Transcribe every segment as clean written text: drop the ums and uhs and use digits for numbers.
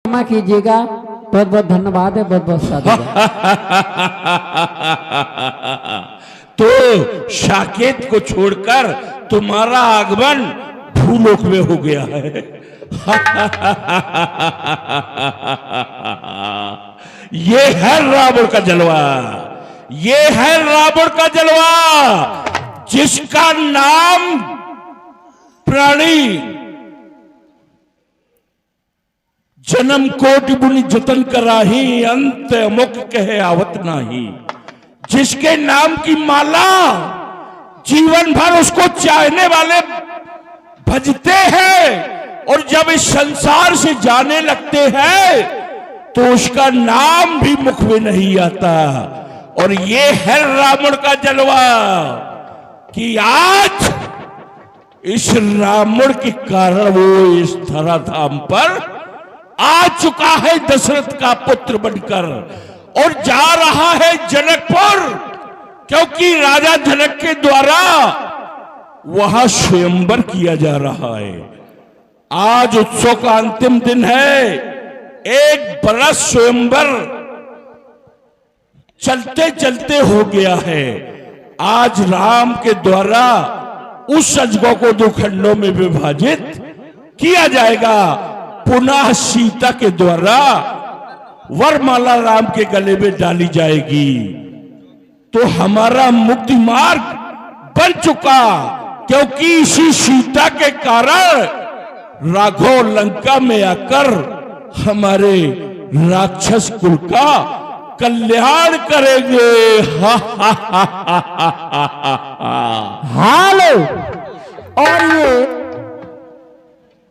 क्षमा कीजिएगा। बहुत बहुत धन्यवाद है, बहुत बहुत साधुवाद। तो साकेत को छोड़कर तुम्हारा आगमन भूलोक में हो गया है। ये है रावण का जलवा, ये है रावण का जलवा, जिसका नाम प्राणी जन्म कोटि मुनि जतन कराही, अंत अमुक कहे आवत नाही। जिसके नाम की माला जीवन भर उसको चाहने वाले भजते हैं और जब इस संसार से जाने लगते हैं तो उसका नाम भी मुख में नहीं आता। और ये है रावण का जलवा कि आज इस रावण के कारण वो इस धराधाम पर आ चुका है दशरथ का पुत्र बनकर और जा रहा है जनकपुर, क्योंकि राजा जनक के द्वारा वहां स्वयंवर किया जा रहा है। आज उत्सव का अंतिम दिन है। एक बरस स्वयंवर चलते चलते हो गया है। आज राम के द्वारा उस अजगौ को दो खंडों में विभाजित किया जाएगा। पुनः सीता के द्वारा वरमाला राम के गले में डाली जाएगी। तो हमारा मुक्ति मार्ग बन चुका, क्योंकि इसी सीता के कारण राघव लंका में आकर हमारे राक्षस कुल का कल्याण करेंगे। हालो। और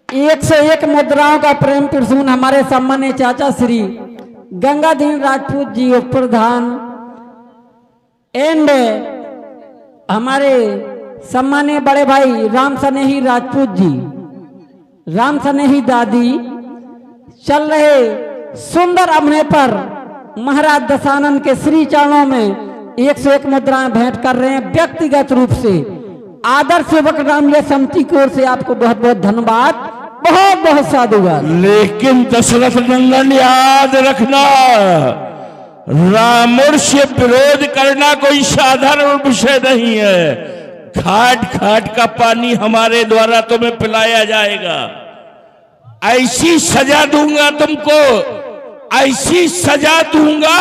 ये 101 मुद्राओं का प्रेम प्रसून हमारे सम्मानीय चाचा श्री गंगाधीन राजपूत जी उप प्रधान एंड हमारे सम्मानीय बड़े भाई राम सनेही राजपूत जी, राम सनेही दादी चल रहे सुंदर अभिनय पर महाराज दशानन के श्री चरणों में 101 मुद्राएं भेंट कर रहे हैं। व्यक्तिगत रूप से आदर सेवक रामलीला समिति की ओर से आपको बहुत बहुत धन्यवाद, बहुत बहुत साधुवाद। लेकिन दशरथ नंदन याद रखना, रावण से विरोध करना कोई साधारण विषय नहीं है। घाट घाट का पानी हमारे द्वारा तुम्हें पिलाया जाएगा। ऐसी सजा दूंगा तुमको, ऐसी सजा दूंगा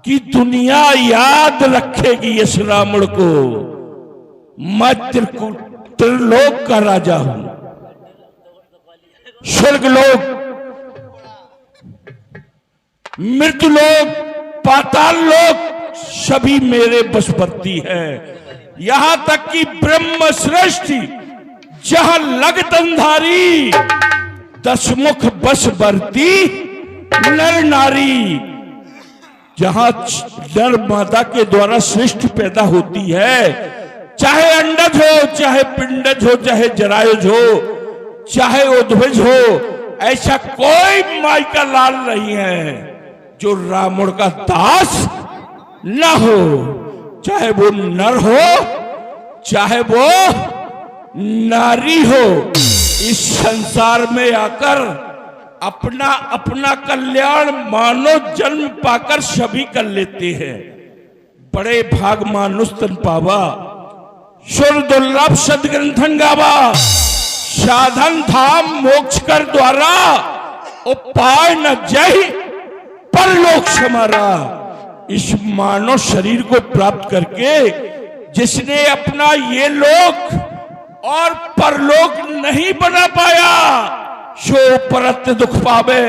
कि दुनिया याद रखेगी इस रावण को। मैं त्रिलोक का राजा हूं, स्वर्गलोक, मृत्युलोक, पाताल लोक सभी मेरे बशवर्ती है। यहां तक कि ब्रह्म सृष्टि जहां लगतंधारी, दशमुख बशवर्ती नर नारी, जहां नर माता के द्वारा सृष्टि पैदा होती है, चाहे अंडज हो, चाहे पिंडज हो, चाहे जरायुज हो, चाहे उद्भिज हो, ऐसा कोई माई का लाल नहीं है जो रावण का दास न हो। चाहे वो नर हो, चाहे वो नारी हो, इस संसार में आकर अपना अपना कल्याण मानव जन्म पाकर सभी कर लेते हैं। बड़े भाग मानुष तन पावा, सुर दुर्लभ सदग्रंथन गावा, साधन धाम मोक्ष कर द्वारा, उपाय न जय परलोक समारा। इस मानव शरीर को प्राप्त करके जिसने अपना ये लोक और परलोक नहीं बना पाया, सो परत दुख पावे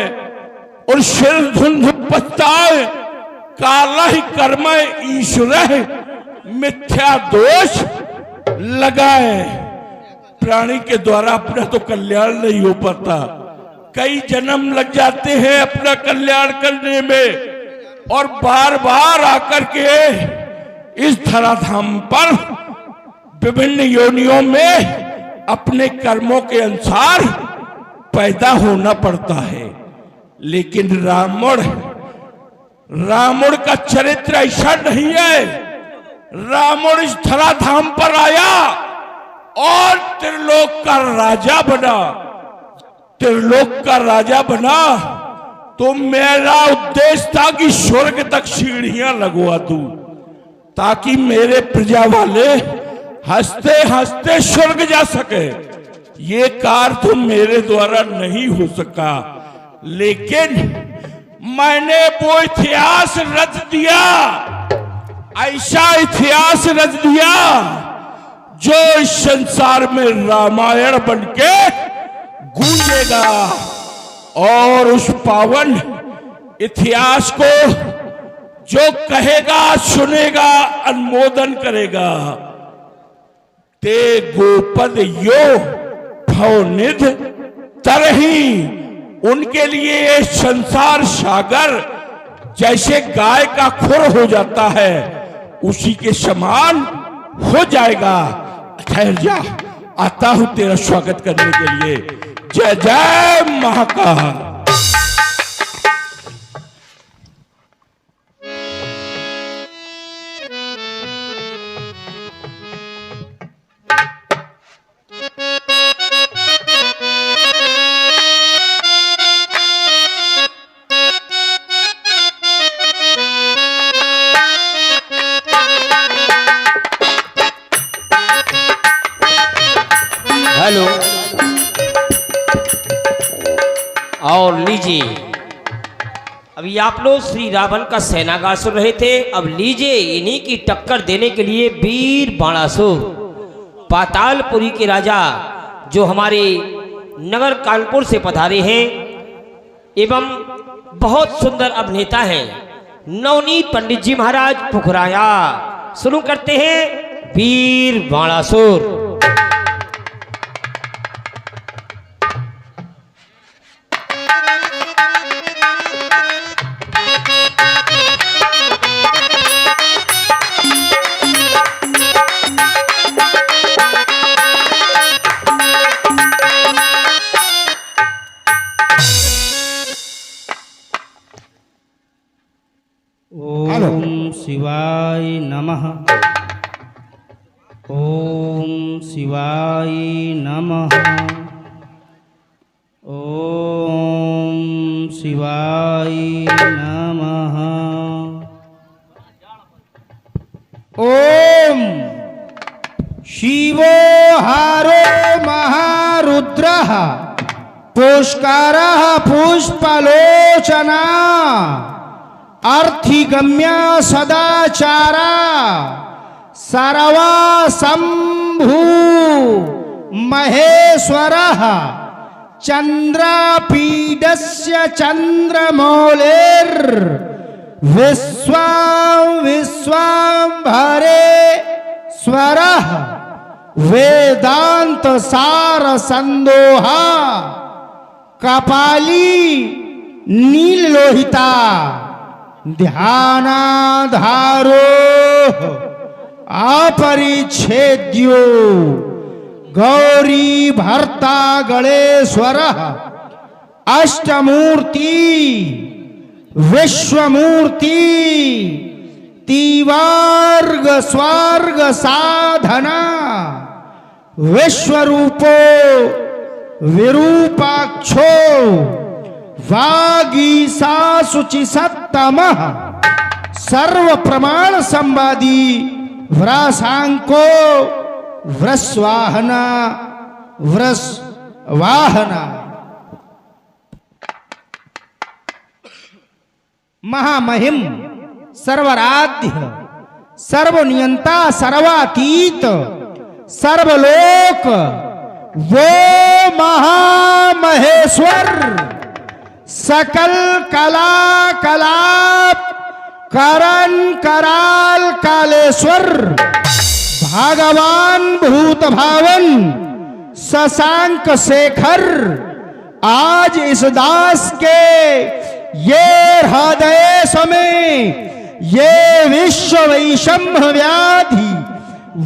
और सिर धुंध पछताए। काला ही कर्म ईश्वर मिथ्या दोष लगाए। प्राणी के द्वारा अपना तो कल्याण नहीं हो पाता, कई जन्म लग जाते हैं अपना कल्याण करने में, और बार बार आकर के इस धराधाम पर विभिन्न योनियों में अपने कर्मों के अनुसार पैदा होना पड़ता है। लेकिन रावण का चरित्र ऐसा नहीं है। रावण इस धराधाम पर आया और त्रिलोक का राजा बना। त्रिलोक का राजा बना तो मेरा उद्देश्य था कि स्वर्ग तक सीढ़ियां लगवा दूं, ताकि मेरे प्रजा वाले हंसते हंसते स्वर्ग जा सके। ये कार्य तो मेरे द्वारा नहीं हो सका, लेकिन मैंने वो इतिहास रच दिया, ऐसा इतिहास रच दिया जो इस संसार में रामायण बनके गूंजेगा और उस पावन इतिहास को जो कहेगा सुनेगा अनुमोदन करेगा। ते गोपद यो भवनिध तरही, उनके लिए ये संसार सागर जैसे गाय का खुर हो जाता है उसी के समान हो जाएगा। ठहर जा, आता हूं तेरा स्वागत करने के लिए। जय जय महाकाल। हेलो, और लीजिए, अभी आप लोग श्री रावण का सेनागार सुन रहे थे। अब लीजिए इन्हीं की टक्कर देने के लिए वीर बाणासुर पातालपुरी के राजा जो हमारे नगर कानपुर से पधारे हैं एवं बहुत सुंदर अभिनेता हैं नवनीत पंडित जी महाराज पुखराया। शुरू करते हैं वीर बाणासुर। ओम शिवाय नमः। ओम शिवाय नमः। ओम शिवाय नमः। ओम शिवो हारो महारुद्रः पुष्करः पुष्पलोचना अर्थिगम्य सदाचारा सर्वा शंभु महेश्वरः चंद्रपीडस्य चंद्रमौलेर विश्वांभरे स्वरः वेदांत सार संदोहा कपाली नीलोहिता ध्यानाधारो अपरिच्छेद्यो गौरी भर्ता गणेश्वर अष्टमूर्ति विश्वमूर्ति तिवार्ग स्वर्ग साधना विश्वरूपो विरूपाक्षो वागीसा शुचि सत्तमः सर्व प्रमाण संवादी व्रासांको व्रस्वाहना व्रस्वाहना महामहिम सर्वराध्य सर्वनियंता सर्वातीत सर्वलोक वो महामहेश्वर सकल कला कलाप करण कराल कालेश्वर भगवान भूत भावन शशांक शेखर आज इस दास के ये हृदय समय ये विश्व वैषम्य व्याधि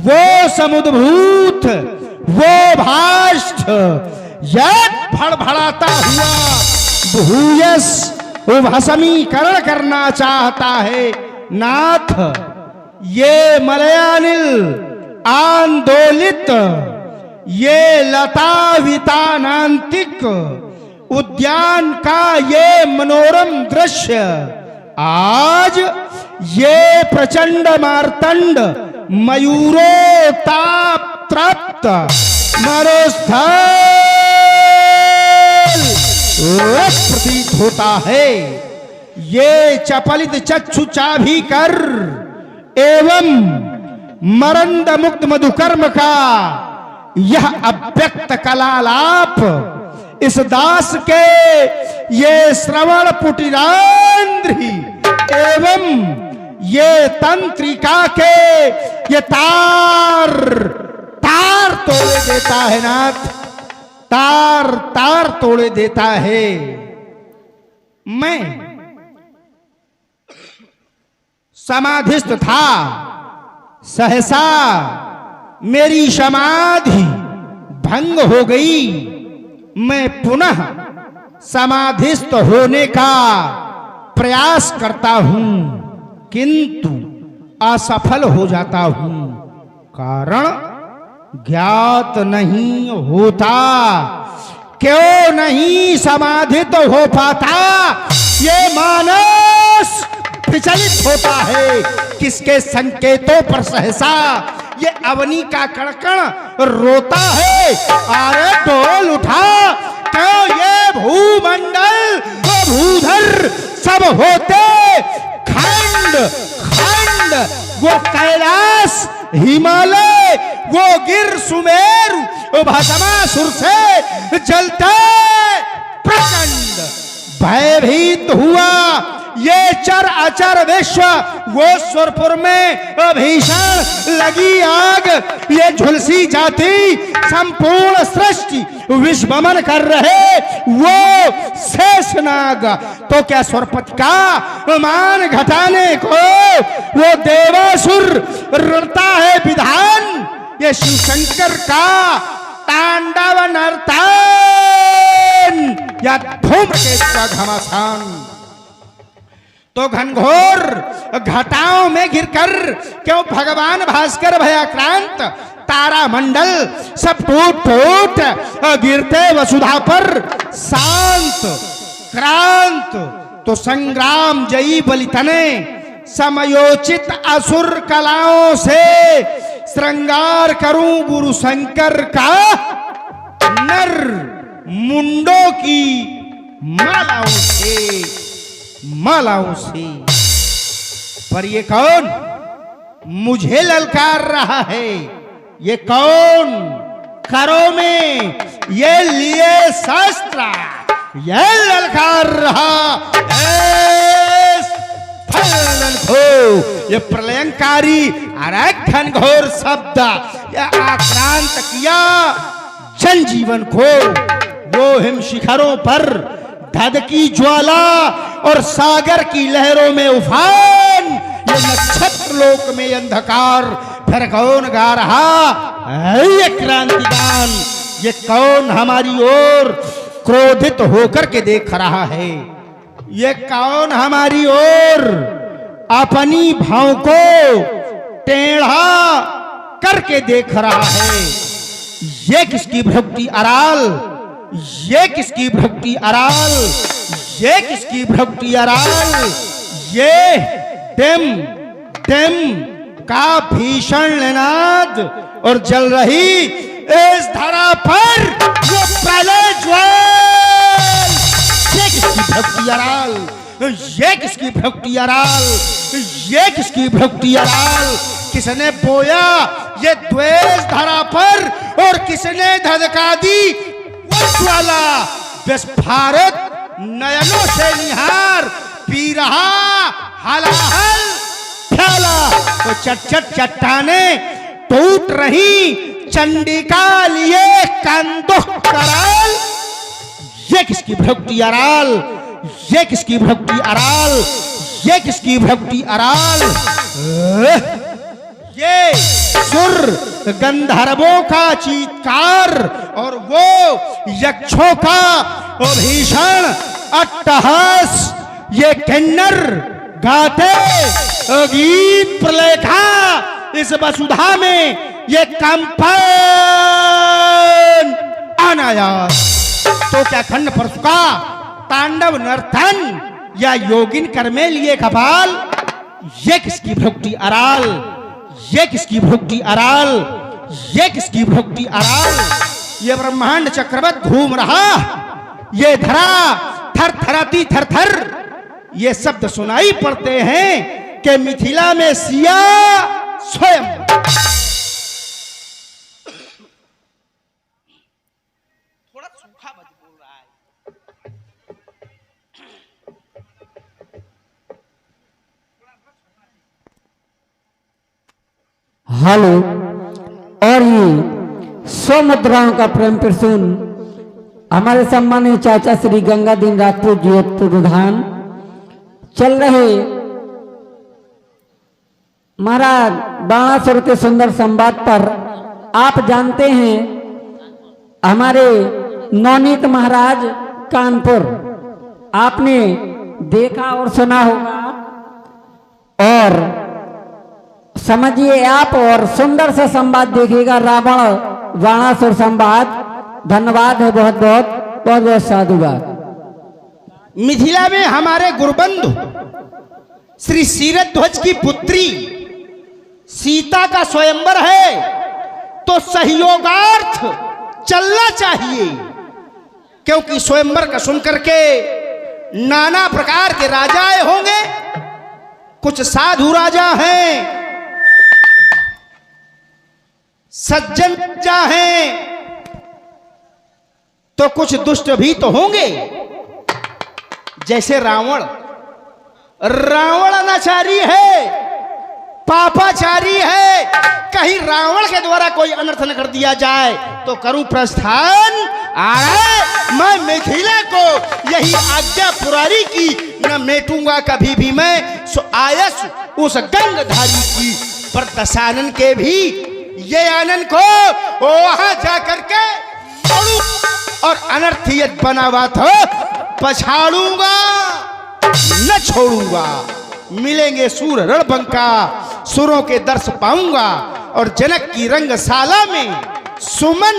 वो समुद्भूत वो भाष्ठ यद फड़फड़ाता हुआ भूयस भस्मीकरण करना चाहता है। नाथ ये मलयानिल आंदोलित ये लता वितानांतिक उद्यान का ये मनोरम दृश्य आज ये प्रचंड मार्तंड मयूरोताप त्राप्त मरुस्थल प्रतीत होता है। ये चपलित चक्षु चाभी कर एवं मरंद मुक्त मधुकर्म का यह अव्यक्त कलालाप इस दास के ये श्रवण पुटिरांध्री एवं ये तंत्रिका के ये तार तार तोड़े देता है नाथ, तार तार तोड़े देता है। मैं समाधिस्थ था, सहसा मेरी समाधि भंग हो गई। मैं पुनः समाधिस्थ होने का प्रयास करता हूं किंतु असफल हो जाता हूं, कारण ज्ञात नहीं होता। क्यों नहीं समाधित हो पाता ये मानस विचलित होता है। किसके संकेतों पर सहसा ये अवनी का कणकण रोता है। अरे डोल उठा, क्यों ये भूमंडल वो भूधर सब होते खंड खंड, वो कैलाश हिमालय वो गिर सुमेरु भस्मासुर से जलते प्रचंड भयभीत हुआ। ये चर अचर विश्व वो स्वरपुर में भीषण लगी आग। ये झुलसी जाति संपूर्ण सृष्टि विश्वमन कर रहे वो शेषनाग। तो क्या स्वरपति का मान घटाने को वो देवासुर रटता है विधान। ये शिव शंकर का तांडव नर्तन या धूमकेतु का घमासान। तो घनघोर घटाओं में गिरकर क्यों भगवान भास्कर भयाक्रांत तारा मंडल सब टूट टूट गिरते वसुधा पर शांत क्रांत। तो संग्राम जयी बलितने समयोचित असुर कलाओं से श्रृंगार करूं गुरु शंकर का नर मुंडों की मालाओं से। पर ये कौन मुझे ललकार रहा है? ये कौन करो में ये लिए शस्त्र ये ललकार रहा? ये प्रलयंकारी अरे घनघोर शब्द ये आक्रांत किया जनजीवन को। वो हिम शिखरों पर धधकी ज्वाला और सागर की लहरों में उफान। ये नक्षत्र लोक में अंधकार फिर कौन गा रहा ये क्रांतिगान? ये कौन हमारी ओर क्रोधित होकर के देख रहा है? ये कौन हमारी ओर अपनी भाव को टेढ़ा करके देख रहा है? ये किसकी भक्ति अराल? ये किसकी भक्ति अराल? ये किसकी भक्ति अराल? ये डिम डिम का भीषण निनाद और जल रही इस धरा पर वो प्रलय ज्वाल। ये किसकी भक्ति अराल? ये किसकी भक्ति अराल? ये किसकी भक्ति अराल? किसने बोया ये द्वेष धरा पर और किसने धधका दी ज्वाला? विस्फारित नयनों से निहार पी रहा हलाहल फैला। तो चट चट्टाने टूट रही चंडिका लिए कंदुक कराल। ये किसकी भक्ति अराल? ये किसकी भक्ति अराल? ये किसकी भक्ति अराल? ये सुर गंधर्वों का चीत्कार और वो यक्षों का भीषण अट्टहास। ये किन्नर गाते गीत प्रलय का इस वसुधा में ये कंपन अनायास तो क्या खंड परशुका तांडव नर्तन या योगिन कर में लिए कपाल, ये किसकी भुक्ति अराल, ये किसकी भुक्ति अराल, ये किसकी भुक्ति अराल। ये ब्रह्मांड चक्रवत घूम रहा, ये धरा थर थराती थर थर। ये शब्द सुनाई पड़ते हैं कि मिथिला में सिया स्वयं। थोड़ा सूखा मत बोल रहा है। हेलो। और ये 100 मुद्राओं का प्रेम प्रसून हमारे सम्मानित चाचा श्री गंगादीन राजपूत जी प्रधान चल रहे महाराज बाणासुर के सुंदर संवाद पर। आप जानते हैं हमारे नवनीत महाराज कानपुर आपने देखा और सुना होगा, और समझिए आप और सुंदर सा संवाद देखिएगा, रावण बाणासुर संवाद। धन्यवाद है, बहुत बहुत बहुत बहुत साधुवाद। मिथिला में हमारे गुरुबंधु श्री सीरध्वज की पुत्री सीता का स्वयंवर है, तो सहयोगार्थ चलना चाहिए, क्योंकि स्वयंवर का सुनकर के नाना प्रकार के राजाएं होंगे। कुछ साधु राजा हैं, सज्जन राजा हैं, तो कुछ दुष्ट भी तो होंगे। जैसे रावण, रावण अनाचारी है, पापाचारी है। कहीं रावण के द्वारा कोई अनर्थ न कर दिया जाए तो करूं प्रस्थान। मैं मिथिला को यही आज्ञा पुरारी की, न मेटूंगा कभी भी मैं सो आयस उस गंगधारी की। पर दशानन के भी ये आनंद को वहां जाकर के और अनर्थियत बना हुआ था पछाड़ूंगा न छोड़ूंगा। मिलेंगे सूर रणबंका, सुरों के दर्श पाऊंगा, और जनक की रंगशाला में सुमन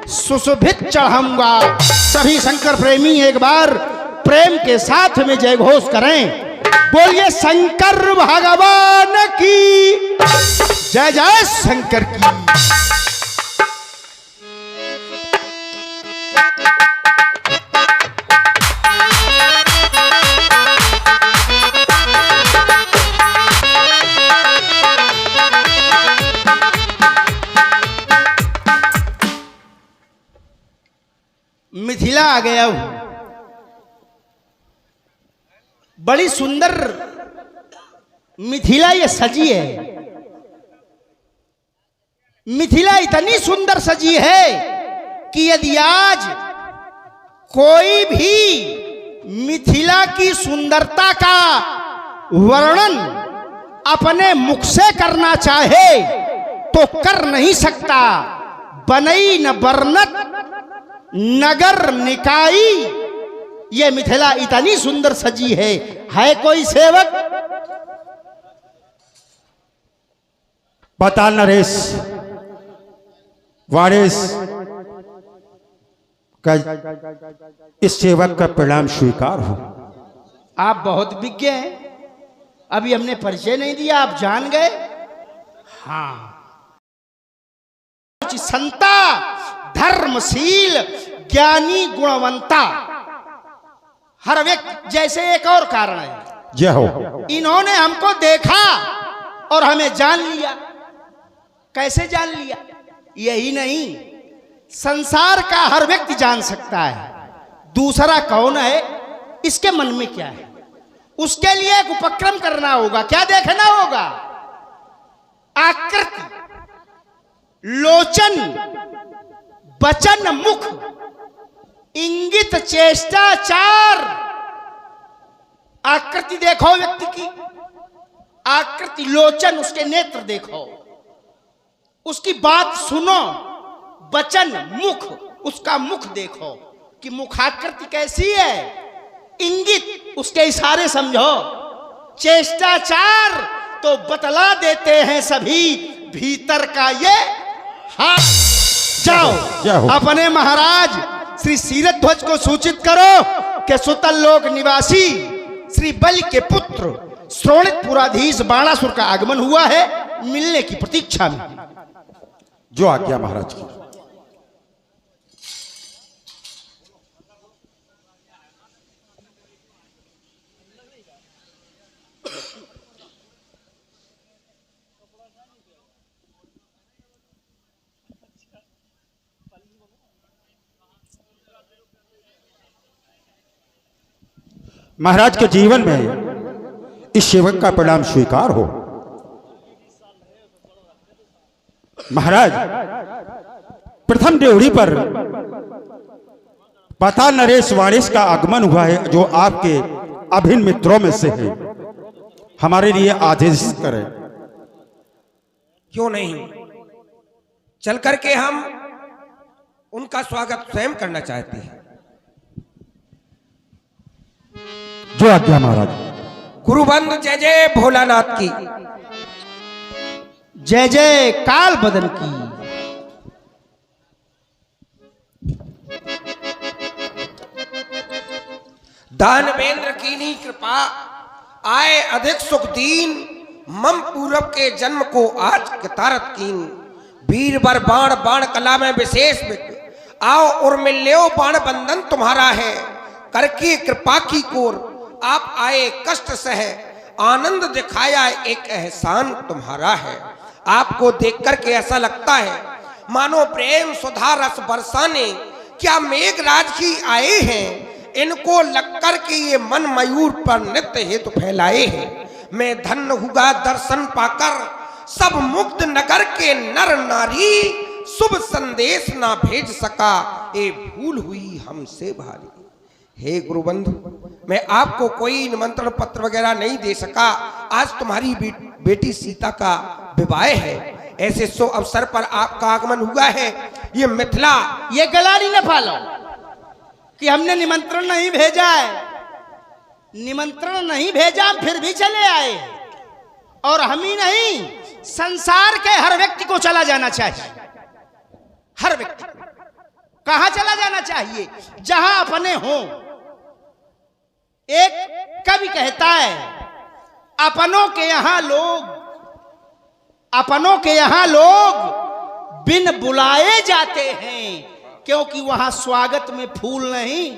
सुशोभित चढ़ाऊंगा। सभी शंकर प्रेमी एक बार प्रेम के साथ में जय घोष करें। बोलिए शंकर भगवान की जय, जय शंकर की। मिथिला आ गया हूं, बड़ी सुंदर मिथिला ये सजी है। मिथिला इतनी सुंदर सजी है कि यदि आज कोई भी मिथिला की सुंदरता का वर्णन अपने मुख से करना चाहे तो कर नहीं सकता। बनई न बरनत नगर निकाई, ये मिथिला इतनी सुंदर सजी है कोई सेवक? बता नरेश वारिस का इस सेवक का प्रणाम स्वीकार हो। आप बहुत विज्ञ हैं, अभी हमने परिचय नहीं दिया, आप जान गए। हाँ, संता धर्मशील ज्ञानी गुणवंता हर व्यक्ति। जैसे एक और कारण है, जय हो। इन्होंने हमको देखा और हमें जान लिया। कैसे जान लिया? यही नहीं, संसार का हर व्यक्ति जान सकता है दूसरा कौन है, इसके मन में क्या है। उसके लिए एक उपक्रम करना होगा। क्या देखना होगा? आकृति, लोचन, वचन, मुख, इंगित, चेष्टा, चार। आकृति देखो व्यक्ति की, आकृति, लोचन, उसके नेत्र देखो, उसकी बात सुनो, वचन, मुख, उसका मुख देखो कि मुखाकृति कैसी है, इंगित, उसके इशारे समझो, चेष्टाचार तो बतला देते हैं सभी भीतर का ये हाथ। जाओ अपने महाराज श्री सीरत ध्वज को सूचित करो कि सुतल लोक निवासी श्री बलि के पुत्र श्रोणित पुराधीश बाणासुर का आगमन हुआ है, मिलने की प्रतीक्षा में। जो आज्ञा महाराज की। महाराज के जीवन में इस सेवक का परिणाम स्वीकार हो। महाराज, प्रथम ड्योढ़ी पर पाताल नरेश वाणिश का आगमन हुआ है, जो आपके अभिन्न मित्रों में से है। हमारे लिए आदेश करें। क्यों नहीं, चल करके हम उनका स्वागत स्वयं करना चाहते हैं। जो आज्ञा महाराज। गुरुबंद जय जय भोलानाथ की, जय जय काल बदन की। दानवेंद्र कीनी कृपा आए अधिक सुख दीन, मम पूरब के जन्म को आज कितारत कीन। वीर बर बाण बाण कला में विशेष विद्य, आओ और मिल्यो बाण बंधन तुम्हारा है। करके कृपा की कोर आप आए कष्ट सह, आनंद दिखाया एक एहसान तुम्हारा है। आपको देख करके ऐसा लगता है मानो प्रेम सुधा रस बरसाने क्या मेघराज ही आए हैं। इनको लग कर के ये मन मयूर पर नृत्य हेतु फैलाए हैं। मैं धन्य हुआ दर्शन पाकर सब मुग्ध नगर के नर नारी, शुभ संदेश ना भेज सका ये भूल हुई हमसे भारी। हे गुरुबंधु, मैं आपको कोई निमंत्रण पत्र वगैरह नहीं दे सका। आज तुम्हारी बेटी सीता का विवाह है, ऐसे सो अवसर पर आपका आगमन हुआ है। ये मिथिला, ये गलानी न फालो कि हमने निमंत्रण नहीं भेजा है। निमंत्रण नहीं भेजा, फिर भी चले आए। और हम ही नहीं, संसार के हर व्यक्ति को चला जाना चाहिए। हर व्यक्ति कहां चला जाना चाहिए? जहां अपने हों। एक कवि कहता है, अपनों के यहां लोग बिन बुलाए जाते हैं, क्योंकि वहां स्वागत में फूल नहीं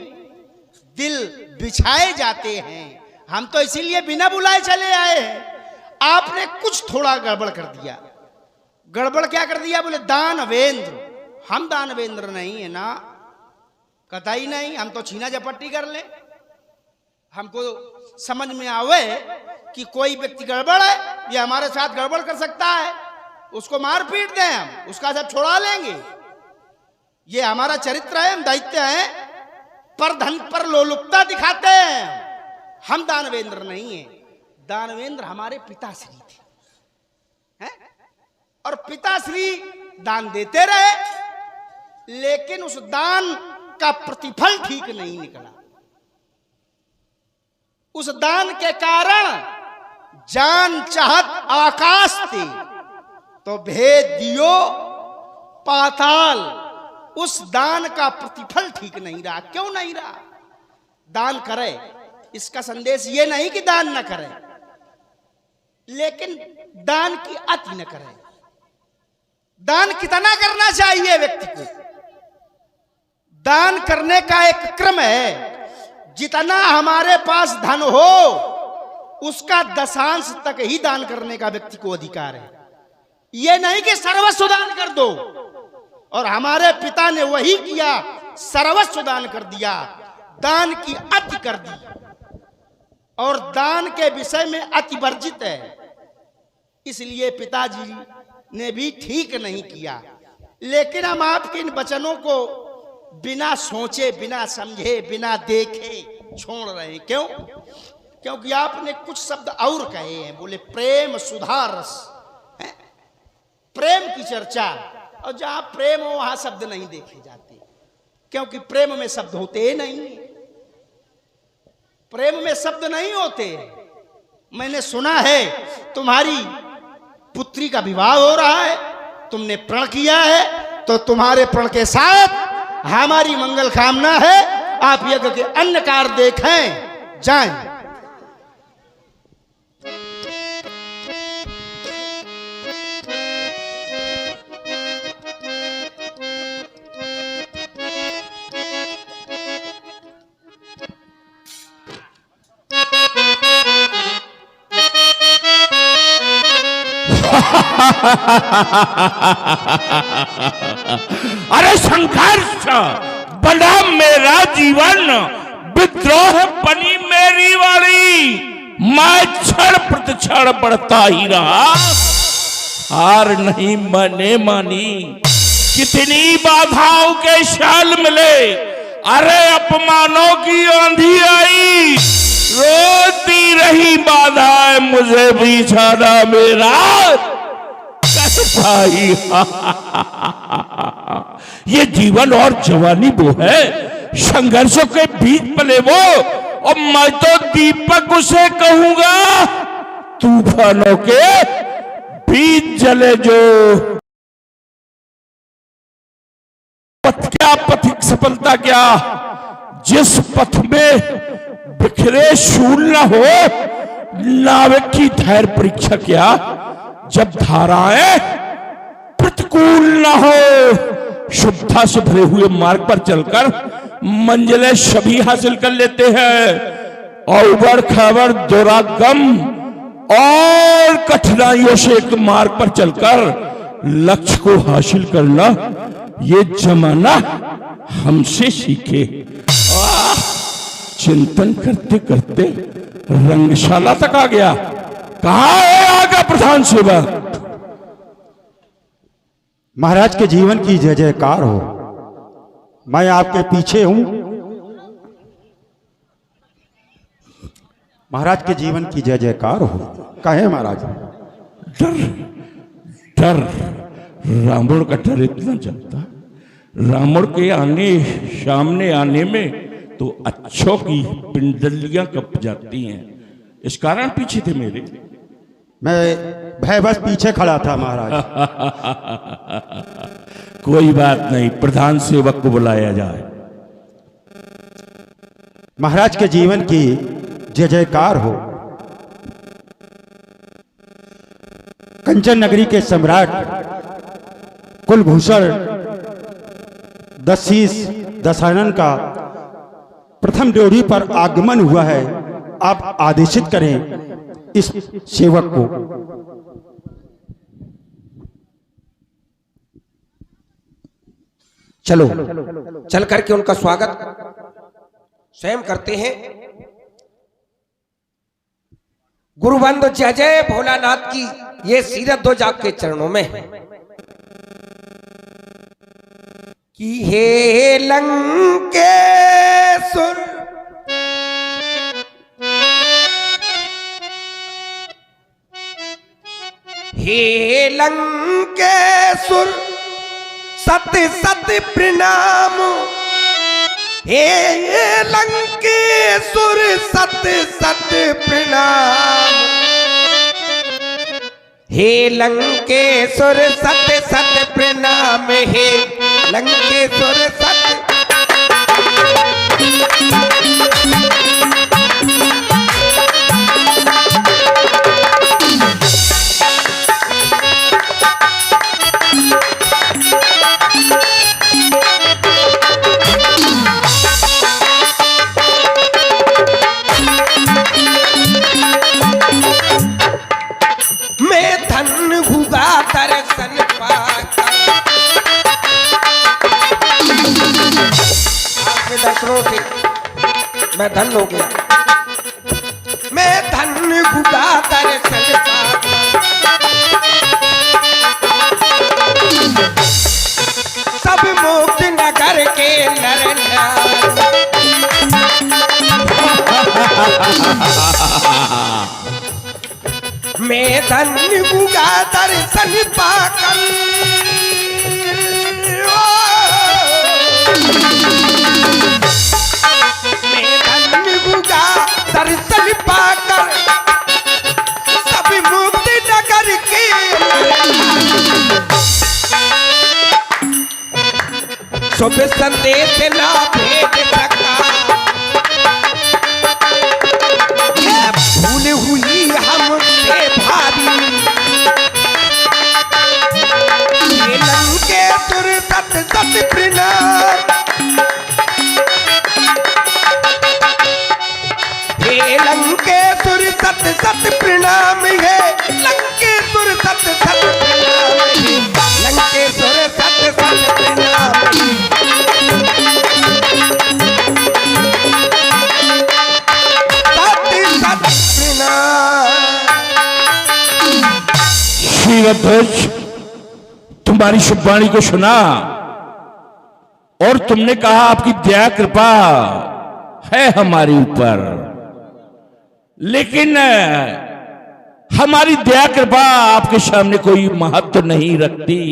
दिल बिछाए जाते हैं। हम तो इसीलिए बिना बुलाए चले आए हैं। आपने कुछ थोड़ा गड़बड़ कर दिया। गड़बड़ क्या कर दिया? बोले दानवेंद्र। हम दानवेंद्र नहीं है ना, कतई नहीं। हम तो छीना झपट्टी कर ले। हमको समझ में आवे कि कोई व्यक्ति गड़बड़ है, ये हमारे साथ गड़बड़ कर सकता है, उसको मार पीट दें, हम उसका सब छोड़ा लेंगे। ये हमारा चरित्र है, हम दैत्य हैं, पर धन पर लोलुपता दिखाते हैं। हम दानवेंद्र नहीं हैं। दानवेंद्र हमारे पिताश्री थे, हैं? और पिताश्री दान देते रहे, लेकिन उस दान का प्रतिफल ठीक नहीं निकला। उस दान के कारण जान चाहत आकाश थी, तो भेद दियो पाताल। उस दान का प्रतिफल ठीक नहीं रहा। क्यों नहीं रहा? दान करे, इसका संदेश ये नहीं कि दान न करे, लेकिन दान की अति न करे। दान कितना करना चाहिए व्यक्ति को? दान करने का एक क्रम है। जितना हमारे पास धन हो, उसका दशांश तक ही दान करने का व्यक्ति को अधिकार है। यह नहीं कि सर्वस्व दान कर दो। और हमारे पिता ने वही किया, सर्वस्व दान कर दिया, दान की अति कर दी। और दान के विषय में अति वर्जित है, इसलिए पिताजी ने भी ठीक नहीं किया। लेकिन हम आपके इन वचनों को बिना सोचे, बिना समझे, बिना देखे छोड़ रहे हैं। क्यों? क्योंकि आपने कुछ शब्द और कहे हैं। बोले प्रेम सुधा रस, प्रेम की चर्चा, और जहां प्रेम हो वहां शब्द नहीं देखे जाते, क्योंकि प्रेम में शब्द होते नहीं। प्रेम में शब्द नहीं होते। मैंने सुना है तुम्हारी पुत्री का विवाह हो रहा है, तुमने प्रण किया है, तो तुम्हारे प्रण के साथ हमारी मंगल कामना है। आप यज्ञ के अन्य कार्य देखें, जाएं। अरे संघर्ष बना मेरा जीवन, विद्रोह बनी मेरी वाली, मैं क्षण प्रतिक्षण बढ़ता ही रहा, हार नहीं मैंने मानी। कितनी बाधाओं के शाल मिले, अरे अपमानों की आंधी आई, रोती रही बाधाएं, मुझे भी छाना मेरा भाई। ये जीवन और जवानी वो है, संघर्षों के बीच पले वो, और मैं तो दीपक उसे कहूंगा, तूफानों के बीच जले जो। पथ क्या पथिक सफलता क्या, जिस पथ में बिखरे शूल न हो, नाविक की धैर्य परीक्षा क्या, जब धाराएं प्रतिकूल न हो। शुद्धता से भरे हुए मार्ग पर चलकर मंजिलें सभी हासिल कर लेते हैं, और उबड़ खाबड़ दुरागम और कठिनाइयों से एक मार्ग पर चलकर लक्ष्य को हासिल करना ये जमाना हमसे सीखे। चिंतन करते करते रंगशाला तक आ गया। कहाँ है आगा प्रधान सेवक? महाराज के जीवन की जय जयकार हो। मैं आपके पीछे हूं। महाराज के जीवन की जय जयकार हो। कहे महाराज? डर डर रावण का डर इतना चलता, रावण के आने सामने आने में तो अच्छों की पिंडलियां कप जाती हैं। इस कारण पीछे थे मेरे। मैं भय बस पीछे खड़ा था महाराज। कोई बात नहीं, प्रधान सेवक को बुलाया जाए। महाराज के जीवन की जय जयकार हो। कंचन नगरी के सम्राट कुलभूषण दशानन का प्रथम ड्योढ़ी पर आगमन हुआ है। आप आदेशित करें इस सेवक को। चलो चल करके उनका स्वागत स्वयं करते हैं। गुरुबंधु जय जय भोलानाथ की ये सीरत दो जाग के चरणों में है कि हे लंकेश्वर हे लंकेश्वर सत्य सत्य प्रणाम। हे लंकेश्वर सत्य सत्य प्रणाम। हे लंकेश्वर सत्य सत्य प्रणाम। हे लंकेश्वर सत्य दर्शन पाकर आपके दर्शनों से मैं धन हो गया। मैं धन हुआ दर्शन पाकर सब मुक्त नगर के नर मैं धन्य हुआ दर्शन पाकर। मैं धन्य हुआ दर्शन पाकर सब मुक्त नगर के शुभ संदेश ना भेज सका। ये भूल हुई हमसे भारी, ये लंकेश्वर सत सत प्रणाम। हे लंकेश्वर सत सत प्रणाम, हे लंकेश्वर सत सत प्रणाम, हे लंकेश्वर सत सत प्रणाम। सत सत प्रणाम। शीलध्वज, तुम्हारी शुभवाणी को सुना और तुमने कहा आपकी दया कृपा है हमारे ऊपर, लेकिन हमारी दया कृपा आपके सामने कोई महत्व नहीं रखती।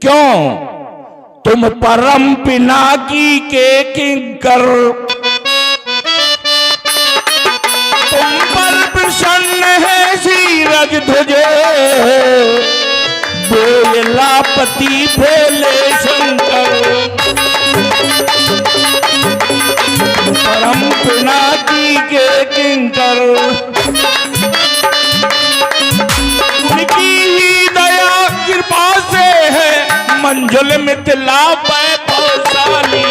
क्यों? तुम परम पिनाकी के किंकर, तुम पर प्रसन्न है शीरज ध्वजे, बेलापति भोले शंकर। परम पिनाकी के किंकर, उनकी ही दया कृपा से है मंजुल मिथिला वैभवशाली।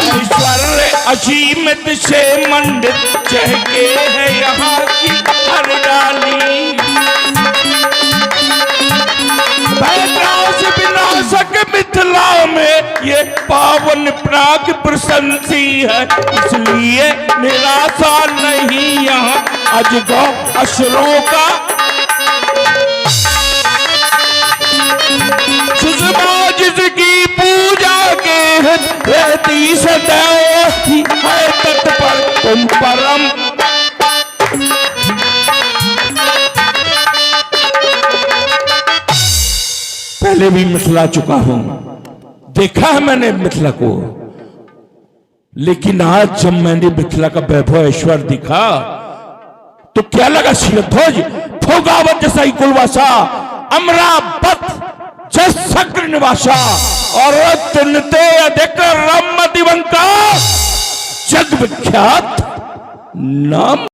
ऐश्वर्य असीमित से मंडित चहके है यहाँ की हरियाली। विनाशक मिथिला में ये पावन प्राग प्रशंसी है, इसलिए निराशा नहीं यहाँ अजगौ असुरों का। सुषमा जिसकी पूजा के रहती सदैव है तत्पर तुम परम। पहले भी मिथिला चुका हूं, देखा है मैंने मिथिला को, लेकिन आज जब मैंने मिथिला का वैभव ऐश्वर्य दिखा तो क्या लगा शीलध्वज, भोगावत जैसा कुलवासा, अमरावत जस शक्र निवासा, और तुनते अधिक रम दिवंता जग विख्यात नाम।